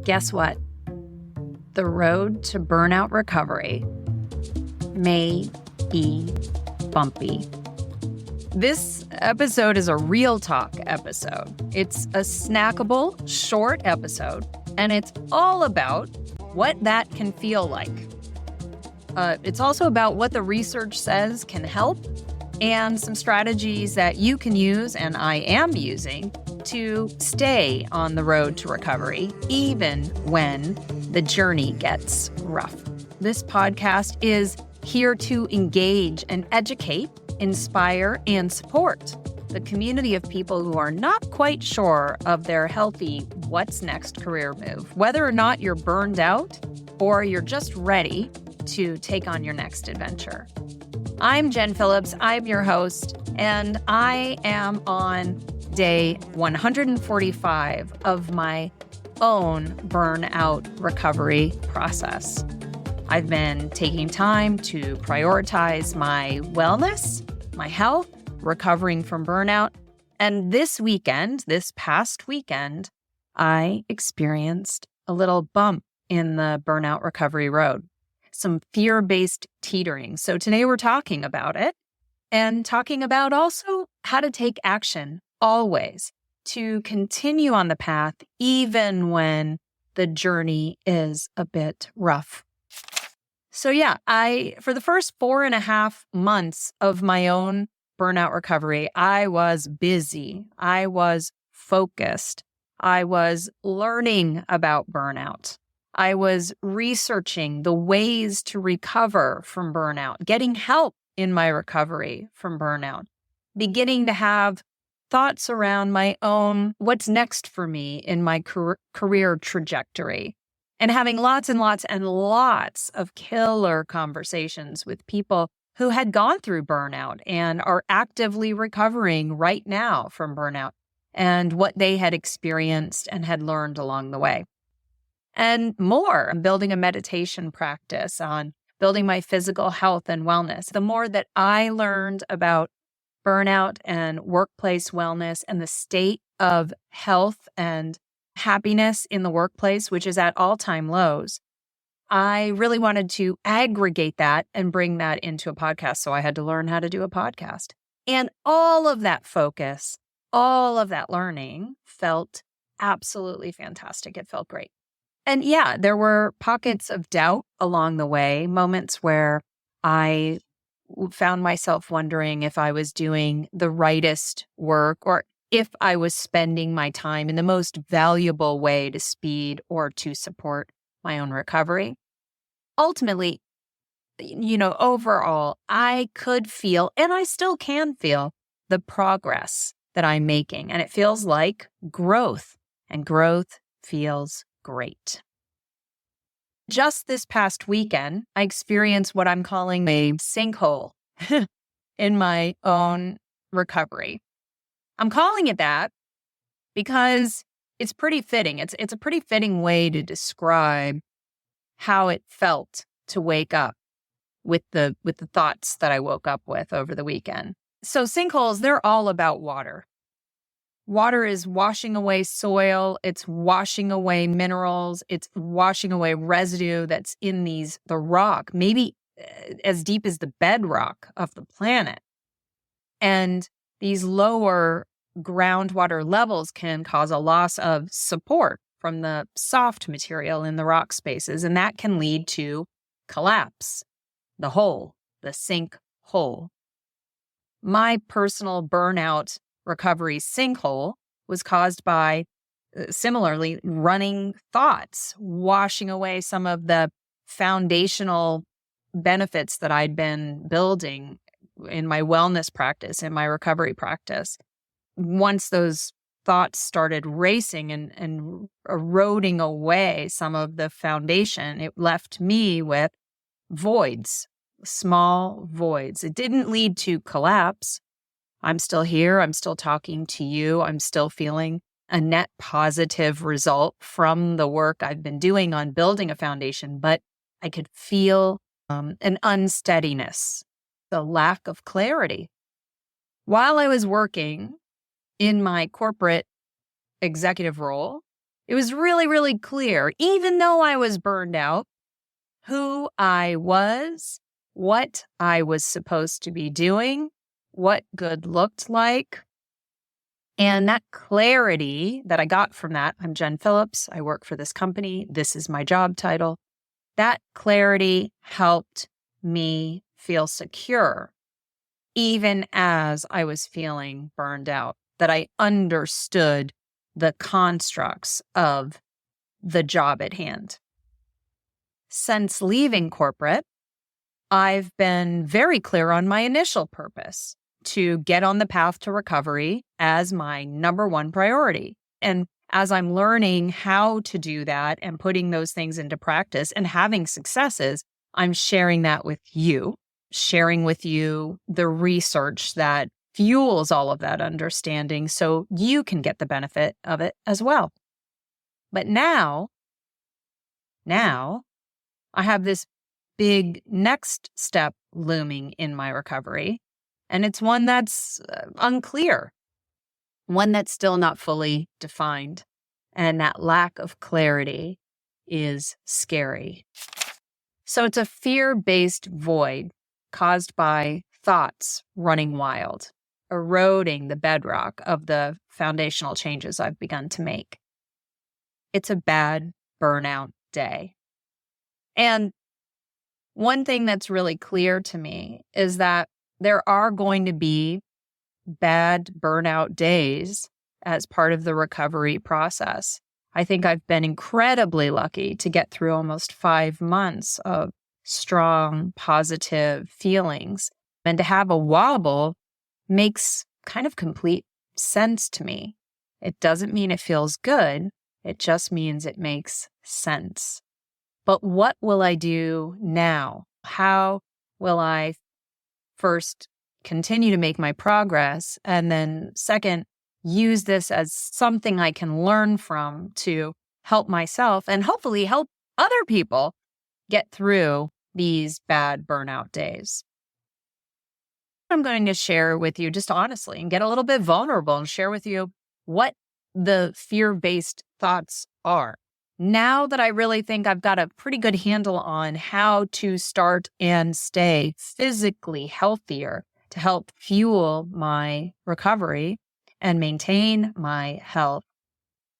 Guess what? The road to burnout recovery may be bumpy. This episode is a real talk episode. It's a snackable, short episode, and it's all about what that can feel like. It's also about what the research says can help and some strategies that you can use, and I am using, to stay on the road to recovery, even when the journey gets rough. This podcast is here to engage and educate, inspire, and support the community of people who are not quite sure of their healthy what's next career move, whether or not you're burned out or you're just ready to take on your next adventure. I'm Jen Phillips, I'm your host, and I am on day 145 of my own burnout recovery process. I've been taking time to prioritize my wellness, my health, recovering from burnout. And this past weekend, I experienced a little bump in the burnout recovery road, some fear-based teetering. So today we're talking about it and talking about also how to take action always to continue on the path, even when the journey is a bit rough. So for the first 4.5 months of my own burnout recovery, I was busy. I was focused. I was learning about burnout. I was researching the ways to recover from burnout, getting help in my recovery from burnout, beginning to have thoughts around my own what's next for me in my career trajectory, and having lots and lots and lots of killer conversations with people who had gone through burnout and are actively recovering right now from burnout and what they had experienced and had learned along the way. And more, I'm building a meditation practice on building my physical health and wellness. The more that I learned about burnout and workplace wellness and the state of health and happiness in the workplace, which is at all-time lows, I really wanted to aggregate that and bring that into a podcast. So I had to learn how to do a podcast. And all of that focus, all of that learning felt absolutely fantastic. It felt great. And there were pockets of doubt along the way, moments where I found myself wondering if I was doing the rightest work or if I was spending my time in the most valuable way to speed or to support my own recovery. Ultimately, overall, I could feel, and I still can feel, the progress that I'm making. And it feels like growth, and growth feels great. Just this past weekend, I experienced what I'm calling a sinkhole in my own recovery. I'm calling it that because it's pretty fitting. It's a pretty fitting way to describe how it felt to wake up with the thoughts that I woke up with over the weekend. So sinkholes, they're all about water. Water is washing away soil, it's washing away minerals, it's washing away residue that's in the rock, maybe as deep as the bedrock of the planet. And these lower groundwater levels can cause a loss of support from the soft material in the rock spaces, and that can lead to collapse, the sink hole. My personal burnout recovery sinkhole was caused by, similarly, running thoughts, washing away some of the foundational benefits that I'd been building in my wellness practice, in my recovery practice. Once those thoughts started racing and eroding away some of the foundation, it left me with voids, small voids. It didn't lead to collapse. I'm still here. I'm still talking to you. I'm still feeling a net positive result from the work I've been doing on building a foundation, but I could feel an unsteadiness, the lack of clarity. While I was working in my corporate executive role, It was really, really clear, even though I was burned out, who I was, what I was supposed to be doing, what good looked like. And that clarity that I got from that, I'm Jen Phillips, I work for this company, this is my job title. That clarity helped me feel secure, even as I was feeling burned out, that I understood the constructs of the job at hand. Since leaving corporate, I've been very clear on my initial purpose to get on the path to recovery as my number one priority. And as I'm learning how to do that and putting those things into practice and having successes, I'm sharing that with you, sharing with you the research that fuels all of that understanding so you can get the benefit of it as well. But now I have this big next step looming in my recovery, and it's one that's unclear, one that's still not fully defined, and that lack of clarity is scary. So it's a fear-based void caused by thoughts running wild, eroding the bedrock of the foundational changes I've begun to make. It's a bad burnout day. And one thing that's really clear to me is that there are going to be bad burnout days as part of the recovery process. I think I've been incredibly lucky to get through almost 5 months of strong, positive feelings. And to have a wobble makes kind of complete sense to me. It doesn't mean it feels good. It just means it makes sense. But what will I do now? How will I first continue to make my progress? And then second, use this as something I can learn from to help myself and hopefully help other people get through these bad burnout days. I'm going to share with you just honestly and get a little bit vulnerable and share with you what the fear-based thoughts are. Now that I really think I've got a pretty good handle on how to start and stay physically healthier to help fuel my recovery and maintain my health,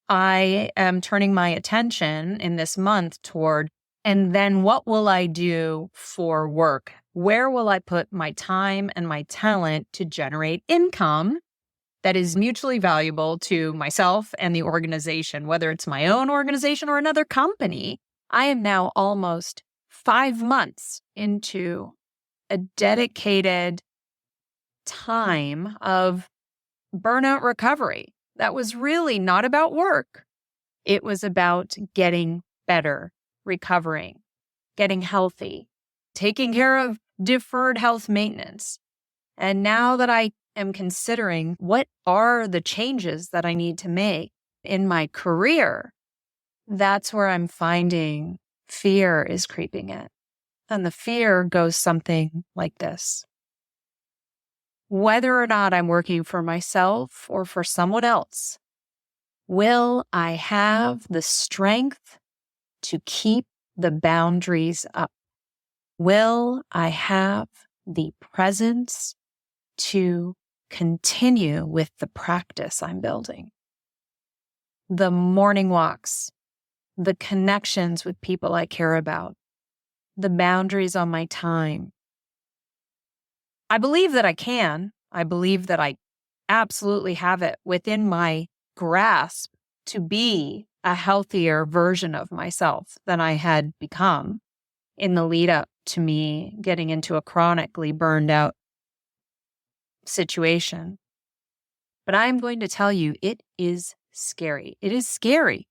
I am turning my attention in this month toward, and then what will I do for work? Where will I put my time and my talent to generate income that is mutually valuable to myself and the organization, whether it's my own organization or another company? I am now almost 5 months into a dedicated time of burnout recovery that was really not about work. It was about getting better, recovering, getting healthy, taking care of deferred health maintenance. And now that I am considering what are the changes that I need to make in my career, that's where I'm finding fear is creeping in. And the fear goes something like this. Whether or not I'm working for myself or for someone else, will I have the strength to keep the boundaries up? Will I have the presence to continue with the practice I'm building? The morning walks, the connections with people I care about, the boundaries on my time. I believe that I can. I believe that I absolutely have it within my grasp to be a healthier version of myself than I had become in the lead up to me getting into a chronically burned out situation. But I'm going to tell you, it is scary. It is scary.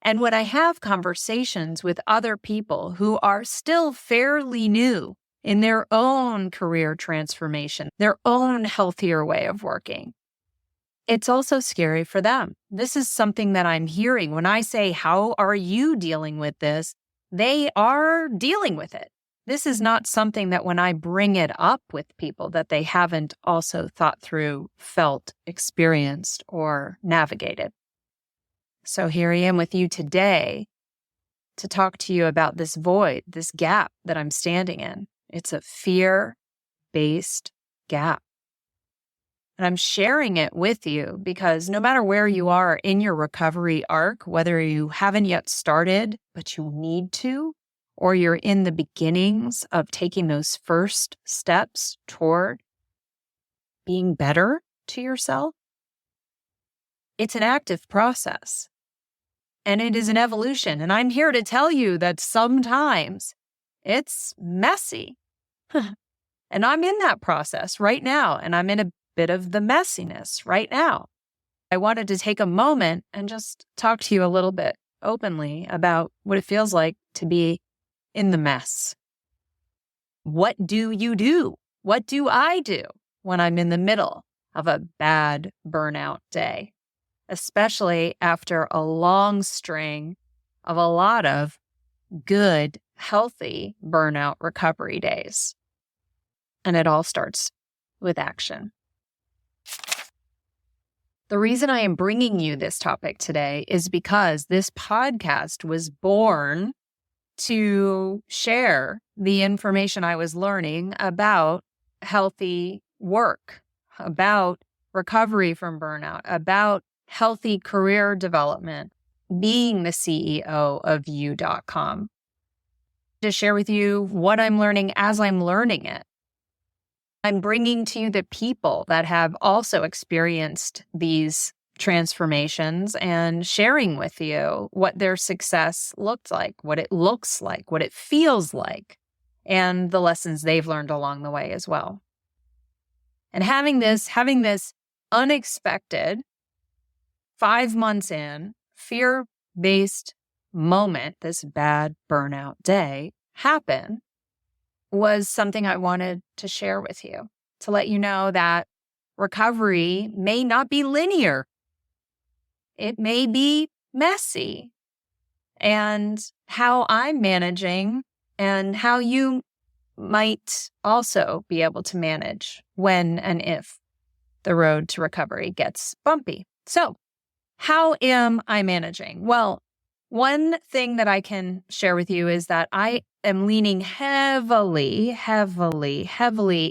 And when I have conversations with other people who are still fairly new in their own career transformation, their own healthier way of working, it's also scary for them. This is something that I'm hearing. When I say, how are you dealing with this? They are dealing with it. This is not something that when I bring it up with people that they haven't also thought through, felt, experienced, or navigated. So here I am with you today to talk to you about this void, this gap that I'm standing in. It's a fear-based gap. And I'm sharing it with you because no matter where you are in your recovery arc, whether you haven't yet started, but you need to, or you're in the beginnings of taking those first steps toward being better to yourself, it's an active process and it is an evolution. And I'm here to tell you that sometimes it's messy. And I'm in that process right now, and I'm in a bit of the messiness right now. I wanted to take a moment and just talk to you a little bit openly about what it feels like to be in the mess. What do you do? What do I do when I'm in the middle of a bad burnout day, especially after a long string of a lot of good, healthy burnout recovery days? And it all starts with action. The reason I am bringing you this topic today is because this podcast was born to share the information I was learning about healthy work, about recovery from burnout, about healthy career development, being the CEO of you.com. To share with you what I'm learning as I'm learning it. I'm bringing to you the people that have also experienced these transformations and sharing with you what their success looked like, what it looks like, what it feels like, and the lessons they've learned along the way as well. And having this unexpected 5 months in, fear-based moment, this bad burnout day happen, was something I wanted to share with you, to let you know that recovery may not be linear. It may be messy. And how I'm managing and how you might also be able to manage when and if the road to recovery gets bumpy. So, how am I managing? Well, one thing that I can share with you is that I am leaning heavily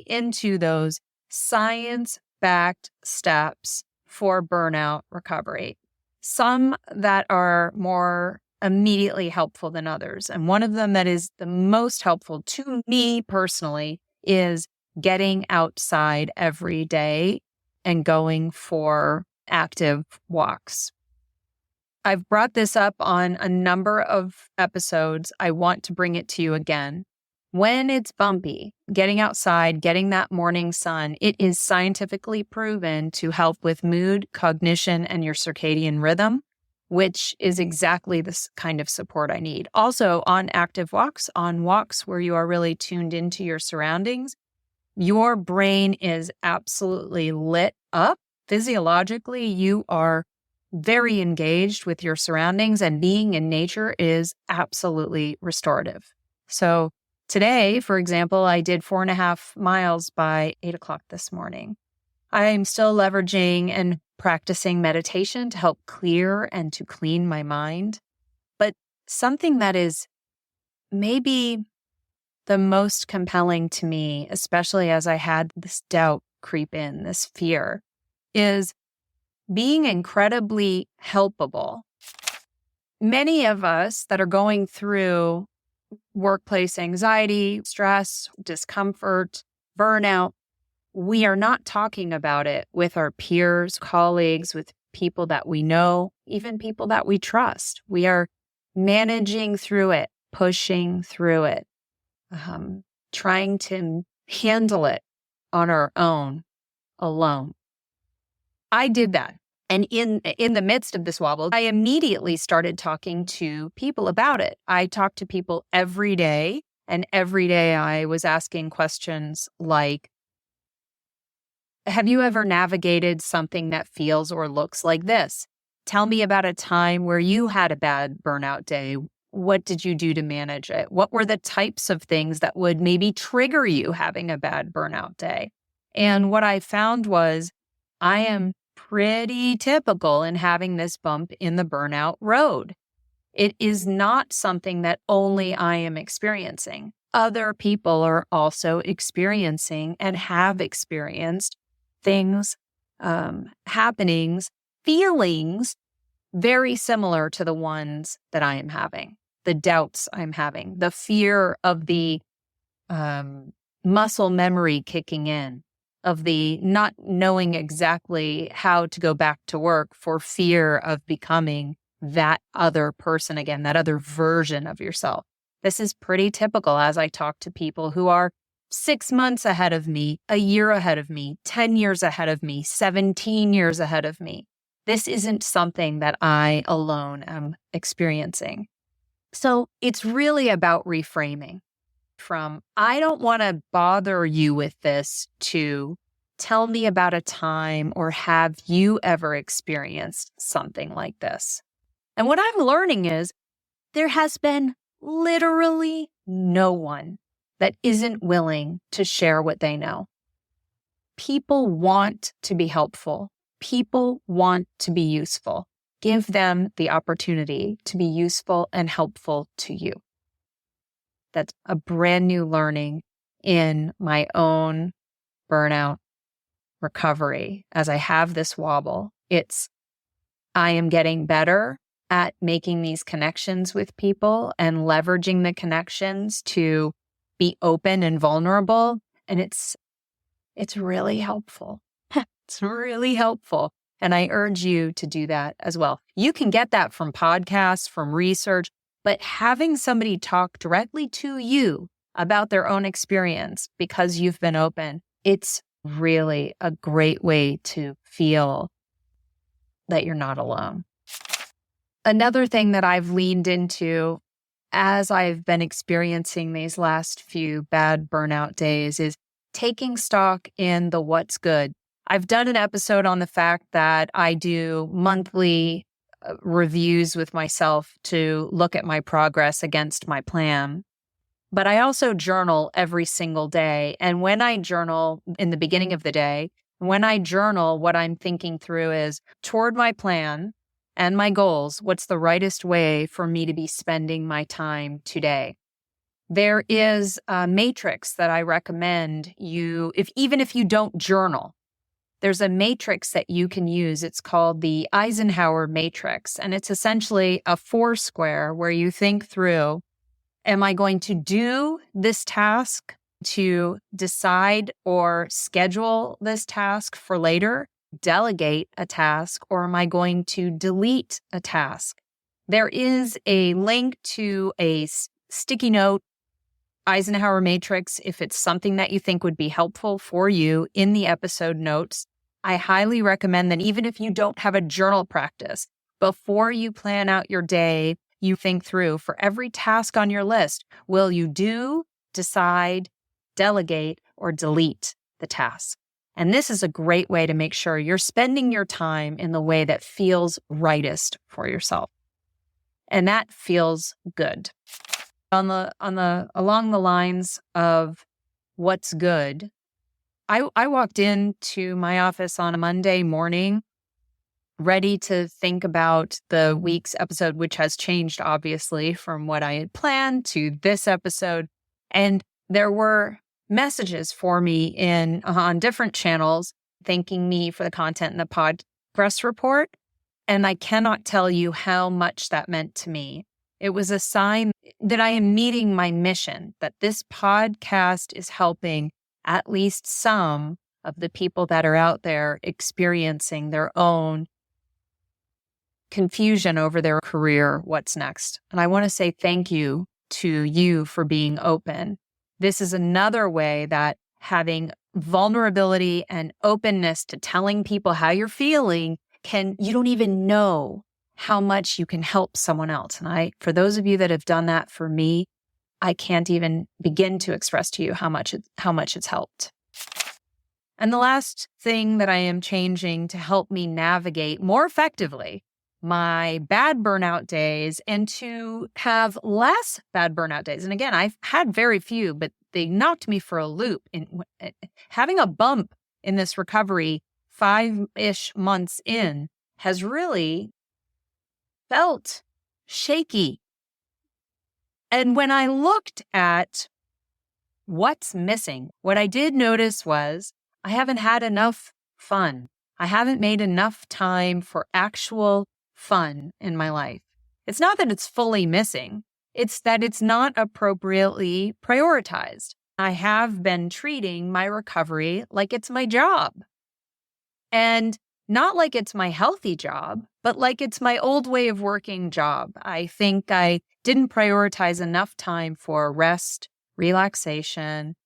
into those science-backed steps for burnout recovery. Some that are more immediately helpful than others. And one of them that is the most helpful to me personally is getting outside every day and going for active walks. I've brought this up on a number of episodes. I want to bring it to you again. When it's bumpy, getting outside, getting that morning sun, it is scientifically proven to help with mood, cognition, and your circadian rhythm, which is exactly the kind of support I need. Also, on active walks, on walks where you are really tuned into your surroundings, your brain is absolutely lit up. Physiologically, you are very engaged with your surroundings, and being in nature is absolutely restorative. So today, for example, I did 4.5 miles by 8 o'clock this morning. I'm still leveraging and practicing meditation to help clear and to clean my mind. But something that is maybe the most compelling to me, especially as I had this doubt creep in, this fear, is being incredibly helpable. Many of us that are going through workplace anxiety, stress, discomfort, burnout, we are not talking about it with our peers, colleagues, with people that we know, even people that we trust. We are managing through it, pushing through it, trying to handle it on our own, alone. I did that. And in the midst of this wobble, I immediately started talking to people about it. I talked to people every day, and every day I was asking questions like, have you ever navigated something that feels or looks like this? Tell me about a time where you had a bad burnout day. What did you do to manage it? What were the types of things that would maybe trigger you having a bad burnout day? And what I found was I am pretty typical in having this bump in the burnout road. It is not something that only I am experiencing. Other people are also experiencing and have experienced things, happenings, feelings very similar to the ones that I am having, the doubts I'm having, the fear of the muscle memory kicking in, of the not knowing exactly how to go back to work for fear of becoming that other person again, that other version of yourself. This is pretty typical as I talk to people who are 6 months ahead of me, a year ahead of me, 10 years ahead of me, 17 years ahead of me. This isn't something that I alone am experiencing. So it's really about reframing from, I don't want to bother you with this, to tell me about a time or have you ever experienced something like this? And what I'm learning is there has been literally no one that isn't willing to share what they know. People want to be helpful. People want to be useful. Give them the opportunity to be useful and helpful to you. That's a brand new learning in my own burnout recovery. As I have this wobble, I am getting better at making these connections with people and leveraging the connections to be open and vulnerable. And it's really helpful. It's really helpful. And I urge you to do that as well. You can get that from podcasts, from research, but having somebody talk directly to you about their own experience because you've been open, it's really a great way to feel that you're not alone. Another thing that I've leaned into as I've been experiencing these last few bad burnout days is taking stock in the what's good. I've done an episode on the fact that I do monthly reviews with myself to look at my progress against my plan. But I also journal every single day. And when I journal in the beginning of the day, when I journal, what I'm thinking through is toward my plan and my goals, what's the rightest way for me to be spending my time today? There is a matrix that I recommend you, even if you don't journal, there's a matrix that you can use. It's called the Eisenhower matrix. And it's essentially a 4-square where you think through, am I going to do this task to decide or schedule this task for later, delegate a task, or am I going to delete a task? There is a link to a sticky note Eisenhower matrix if it's something that you think would be helpful for you in the episode notes. I highly recommend that even if you don't have a journal practice, before you plan out your day, you think through for every task on your list, will you do, decide, delegate, or delete the task? And this is a great way to make sure you're spending your time in the way that feels rightest for yourself. And that feels good. Along the lines of what's good, I walked into my office on a Monday morning ready to think about the week's episode, which has changed obviously from what I had planned to this episode. And there were messages for me on different channels thanking me for the content in the Podgress Report. And I cannot tell you how much that meant to me. It was a sign that I am meeting my mission, that this podcast is helping at least some of the people that are out there experiencing their own confusion over their career, what's next. And I want to say thank you to you for being open. This is another way that having vulnerability and openness to telling people how you're feeling you don't even know how much you can help someone else. And for those of you that have done that for me, I can't even begin to express to you how much it's helped. And the last thing that I am changing to help me navigate more effectively my bad burnout days and to have less bad burnout days. And again, I've had very few, but they knocked me for a loop. Having a bump in this recovery 5-ish months in has really felt shaky. And when I looked at what's missing, what I did notice was I haven't had enough fun. I haven't made enough time for actual fun in my life. It's not that it's fully missing. It's that it's not appropriately prioritized. I have been treating my recovery like it's my job. And not like it's my healthy job, but like it's my old way of working job. I think I didn't prioritize enough time for rest, relaxation,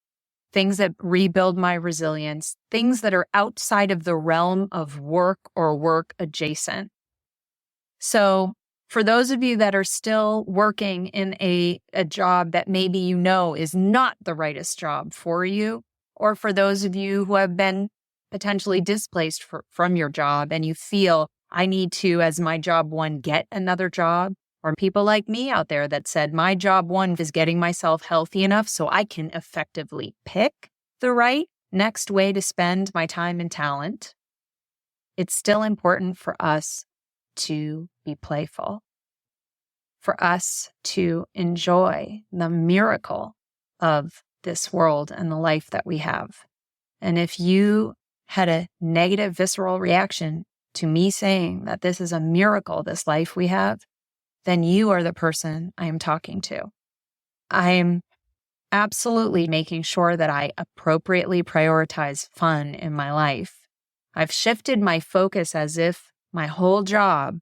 things that rebuild my resilience, things that are outside of the realm of work or work adjacent. So for those of you that are still working in a job that maybe you know is not the rightest job for you, or for those of you who have been potentially displaced from your job and you feel I need to, as my job one, get another job, or people like me out there that said my job one is getting myself healthy enough so I can effectively pick the right next way to spend my time and talent. It's still important for us to be playful, for us to enjoy the miracle of this world and the life that we have. And if you had a negative visceral reaction to me saying that this is a miracle, this life we have, then you are the person I am talking to. I am absolutely making sure that I appropriately prioritize fun in my life. I've shifted my focus as if my whole job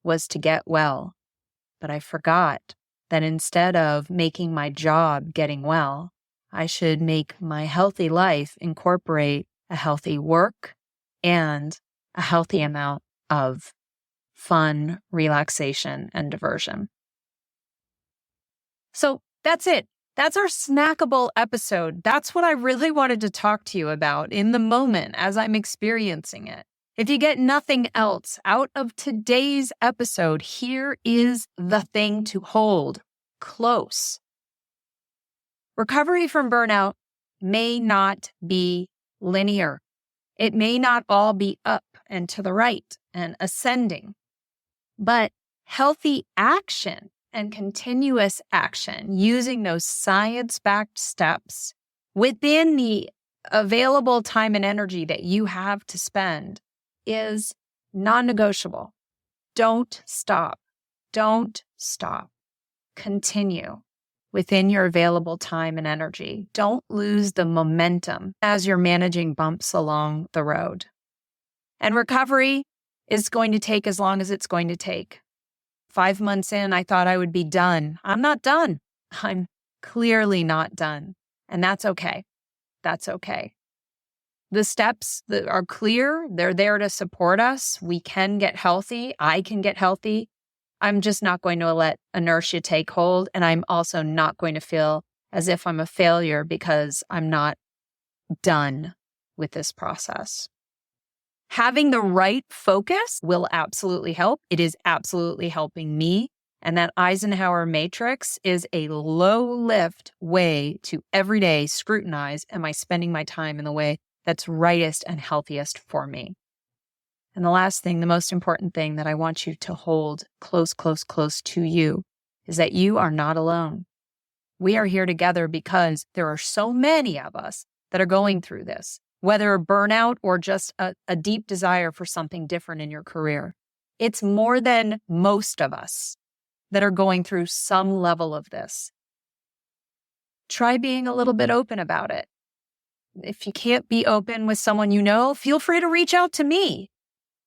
was to get well, but I forgot that instead of making my job getting well, I should make my healthy life incorporate a healthy work and a healthy amount of fun, relaxation, and diversion. So that's it. That's our snackable episode. That's what I really wanted to talk to you about in the moment as I'm experiencing it. If you get nothing else out of today's episode, here is the thing to hold close. Recovery from burnout may not be linear. It may not all be up and to the right and ascending, but healthy action and continuous action using those science-backed steps within the available time and energy that you have to spend is non-negotiable. Don't stop. Don't stop. Continue within your available time and energy. Don't lose the momentum as you're managing bumps along the road. And recovery is going to take as long as it's going to take. 5 months in, I thought I would be done. I'm not done. I'm clearly not done. And that's okay. That's okay. The steps that are clear, they're there to support us. We can get healthy. I can get healthy. I'm just not going to let inertia take hold. And I'm also not going to feel as if I'm a failure because I'm not done with this process. Having the right focus will absolutely help. It is absolutely helping me. And that Eisenhower matrix is a low lift way to every day scrutinize, am I spending my time in the way that's rightest and healthiest for me? And the last thing, the most important thing that I want you to hold close, close, close to you is that you are not alone. We are here together because there are so many of us that are going through this, whether burnout or just a deep desire for something different in your career. It's more than most of us that are going through some level of this. Try being a little bit open about it. If you can't be open with someone you know, feel free to reach out to me.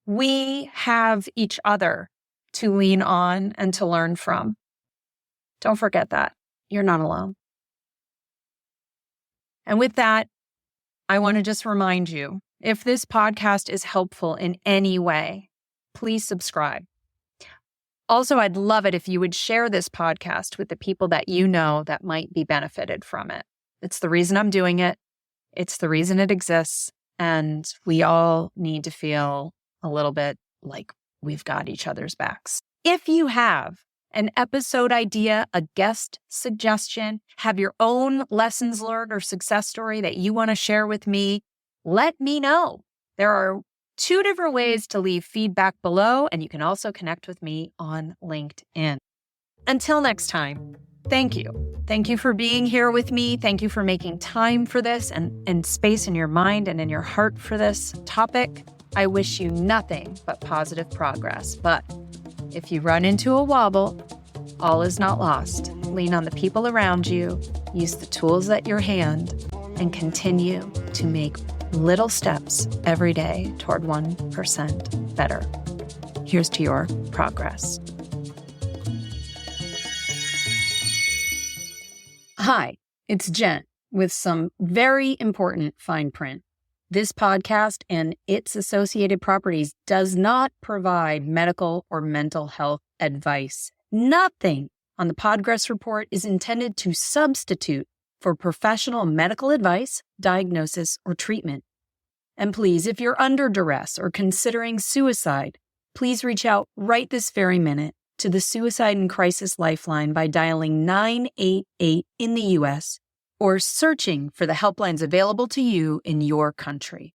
We have each other to lean on and to learn from. Don't forget that. You're not alone. And with that, I want to just remind you, if this podcast is helpful in any way, please subscribe. Also, I'd love it if you would share this podcast with the people that you know that might be benefited from it. It's the reason I'm doing it. It's the reason it exists. And we all need to feel a little bit like we've got each other's backs. If you have an episode idea, a guest suggestion, have your own lessons learned or success story that you want to share with me, let me know. There are 2 different ways to leave feedback below, and you can also connect with me on LinkedIn. Until next time, thank you. Thank you for being here with me. Thank you for making time for this and space in your mind and in your heart for this topic. I wish you nothing but positive progress. But if you run into a wobble, all is not lost. Lean on the people around you, use the tools at your hand, and continue to make little steps every day toward 1% better. Here's to your progress. Hi, it's Jen with some very important fine print. This podcast and its associated properties does not provide medical or mental health advice. Nothing on the Podgress Report is intended to substitute for professional medical advice, diagnosis, or treatment. And please, if you're under duress or considering suicide, please reach out right this very minute to the Suicide and Crisis Lifeline by dialing 988 in the U.S. or searching for the helplines available to you in your country.